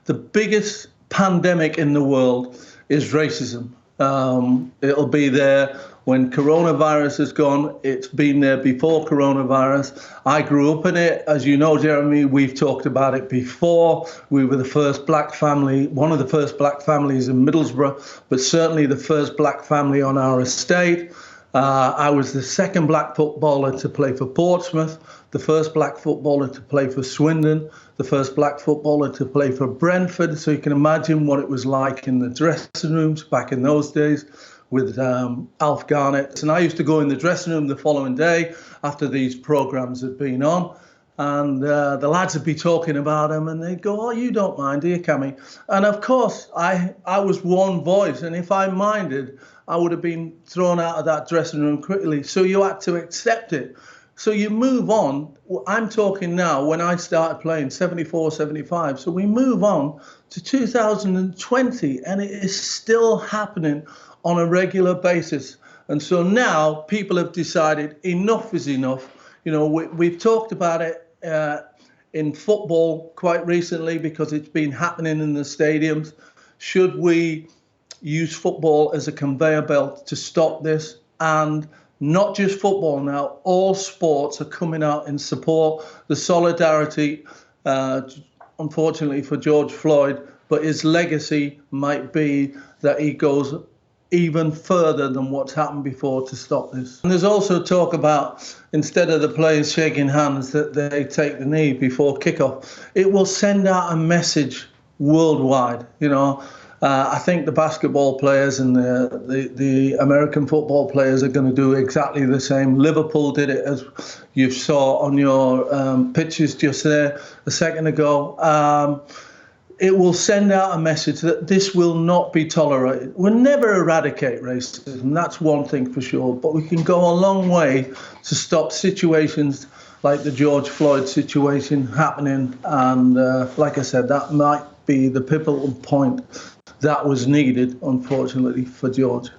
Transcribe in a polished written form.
the biggest pandemic in the world is racism. It'll be there when coronavirus is gone. It's been there before coronavirus. I grew up in it. As you know, Jeremy, we've talked about it before. We were the first black family, one of the first black families in Middlesbrough, but certainly the first black family on our estate. I was the second black footballer to play for Portsmouth, the first black footballer to play for Swindon, the first black footballer to play for Brentford. So you can imagine what it was like in the dressing rooms back in those days with Alf Garnett. And I used to go in the dressing room the following day after these programmes had been on. And the lads would be talking about him and they'd go, "Oh, you don't mind, do you, Cammy?" And of course, I was one voice. And if I minded, I would have been thrown out of that dressing room quickly. So you had to accept it. So you move on. I'm talking now when I started playing, 74, 75. So we move on to 2020 and it is still happening on a regular basis. And so now people have decided enough is enough. You know, we've talked about it in football quite recently because it's been happening in the stadiums. Should we use football as a conveyor belt to stop this? And not just football now, all sports are coming out in support. The solidarity, unfortunately for George Floyd, but his legacy might be that he goes even further than what's happened before to stop this. And there's also talk about, instead of the players shaking hands, that they take the knee before kickoff. It will send out a message worldwide, you know. I think the basketball players and the American football players are going to do exactly the same. Liverpool did it, as you saw on your pictures just there a second ago. It will send out a message that this will not be tolerated. We'll never eradicate racism, that's one thing for sure, but we can go a long way to stop situations like the George Floyd situation happening. And like I said, that might be the pivotal point that was needed, unfortunately, for George.